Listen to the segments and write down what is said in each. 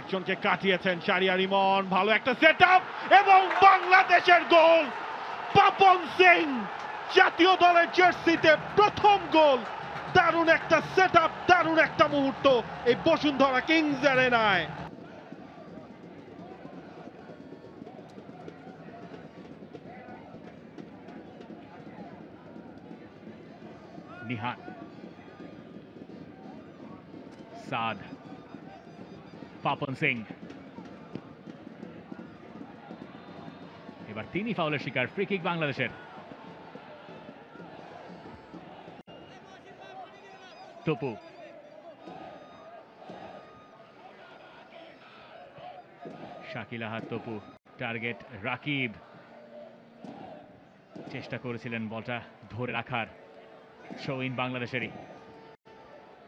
একজনকে কাটিয়েছেন শাহরিয়ার ইমন, ভালো একটা সেটআপ এবং বাংলাদেশের গোল। পাপন সিং জাতীয় দলের জার্সিতে প্রথম গোল। দারুণ একটা সেটআপ, দারুণ একটা মুহূর্ত এই বসুন্ধরা কিংস অ্যারেনায়। নিহান, সাদ, পাপন সিং, এবার তিনি ফাউলের শিকার। ফ্রি কিক বাংলাদেশের। তপু, শাকিল আহাদ তপু, টার্গেট রাকিব। চেষ্টা করেছিলেন বলটা ধরে রাখার। শোইন বাংলাদেশেরই।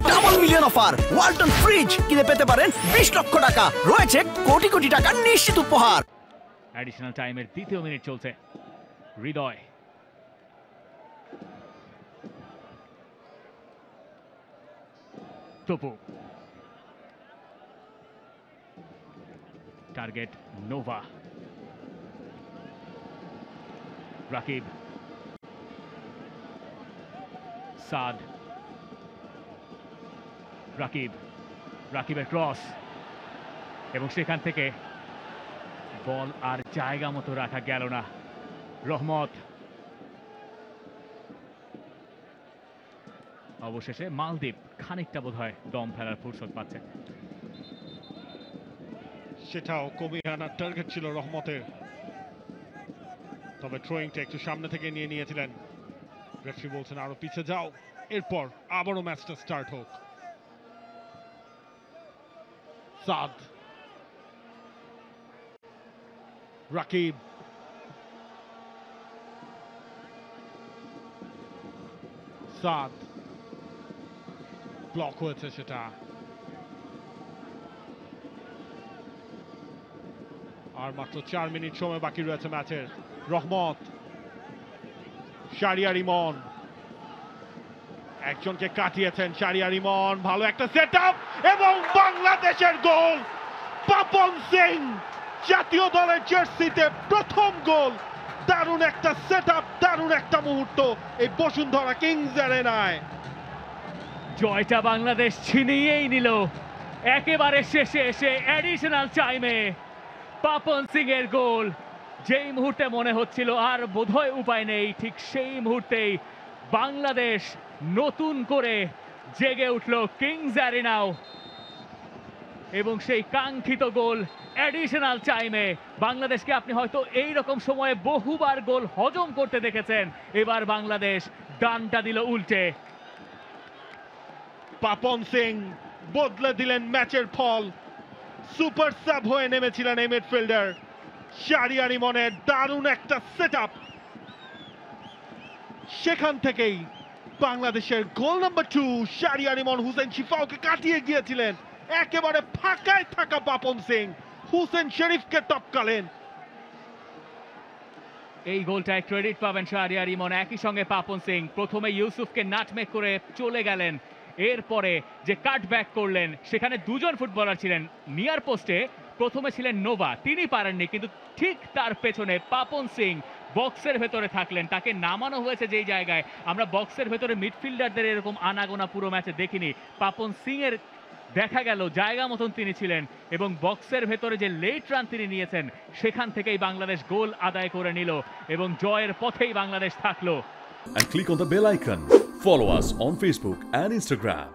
Double million offer Walton fridge কিনে পেতে পারেন 20 লক্ষ টাকা, রয়েছে কোটি কোটি টাকার নিশ্চিত উপহার। অ্যাডিশনাল টাইমের দ্বিতীয় মিনিট চলছে। হৃদয়, তপু, টার্গেট নোভা, রাকিব, সাদ, রাকিবের ক্রস এবং সেখান থেকে বল আর জায়গা মতো রাখা গেল না। রহমত, অবশেষে মালদ্বীপ খানিকটা বোধহয় দম ফেলার ফুরসত পাচ্ছে। সেটাও কমিয়ে আনার টার্গেট ছিল রহমতের, তবে থ্রোয়িংটা একটু সামনে থেকে নিয়ে নিয়েছিলেন। রেফারি বলছেন আরো পিছে যাও, এরপর আবারও ম্যাচটা স্টার্ট হোক। সাদ, রাকিব, সাদ, ব্লক হয়েছে সেটা। আর মাত্র 4 মিনিট সময় বাকি রয়েছে ম্যাচের। রহমত, শাহরিয়ার ইমন, একজনকে কাটিয়েছেন শাহরিয়ার ইমন, ভালো একটা সেটআপ এবং বাংলাদেশের গোল। পাপন সিং জাতীয় দলের জার্সিতে প্রথম গোল। দারুণ একটা সেটআপ, দারুণ একটা মুহূর্ত এই বসুন্ধরা কিংস অ্যারেনায়। জয়টা বাংলাদেশ ছিনিয়েই নিল একেবারে শেষে এসে। অ্যাডিশনাল টাইমে পাপন সিং এর গোল। যেই মুহূর্তে মনে হচ্ছিল আর বোধহয় উপায় নেই, ঠিক সেই মুহূর্তেই বাংলাদেশ নতুন করে জেগে উঠল কিংস অ্যারেনাও এবং সেই কাঙ্ক্ষিত গোল অ্যাডিশনাল টাইমে। বাংলাদেশকে আপনি হয়তো এই রকম সময়ে বহুবার গোল হজম করতে দেখেছেন, এবার বাংলাদেশ ডানটা দিল উল্টে। পাপন সিং বদলে দিলেন ম্যাচের ফল। সুপার সাব হয়ে নেমেছিলেন এই মিডফিল্ডার। শাহরিয়ার ইমনের দারুণ একটা সেটআপ, সেখান থেকেই বাংলাদেশের গোল নাম্বার 2। শাহরিয়ার ইমন হুসেন শিফাওকে কাটিয়ে গিয়েছিলেন, একেবারে ফাঁকায় থাকা পাপন সিং হুসেন শরীফকে টপকালেন। এই গোলটায় ক্রেডিট পাবেন শাহরিয়ার ইমন, একই সঙ্গে পাপন সিং। প্রথমে ইউসুফকে নাটমেক করে চলে গেলেন, এরপরে যে কাটব্যাক করলেন সেখানে দুজন ফুটবলার ছিলেন। নিয়ার পোস্টে প্রথমে ছিলেন নোভা, তিনি পারেননি, কিন্তু ঠিক তার পেছনে পাপন সিং বক্সের ভেতরে থাকলেন। তাকে নামানো হয়েছে যেই জায়গায়, আমরা বক্সের ভেতরে মিডফিল্ডারদের এরকম আনাগোনা পুরো ম্যাচে দেখিনি। পাপন সিং এর দেখা গেল জায়গা মতন তিনি ছিলেন এবং বক্সের ভেতরে যে লেট রান তিনি নিয়েছেন সেখান থেকেই বাংলাদেশ গোল আদায় করে নিল এবং জয়ের পথেই বাংলাদেশ থাকলো। And click on the bell icon. Follow us on Facebook and Instagram.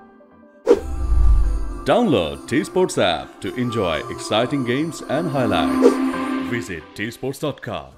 Download T-Sports app to enjoy exciting games and highlights. Visit tsports.com.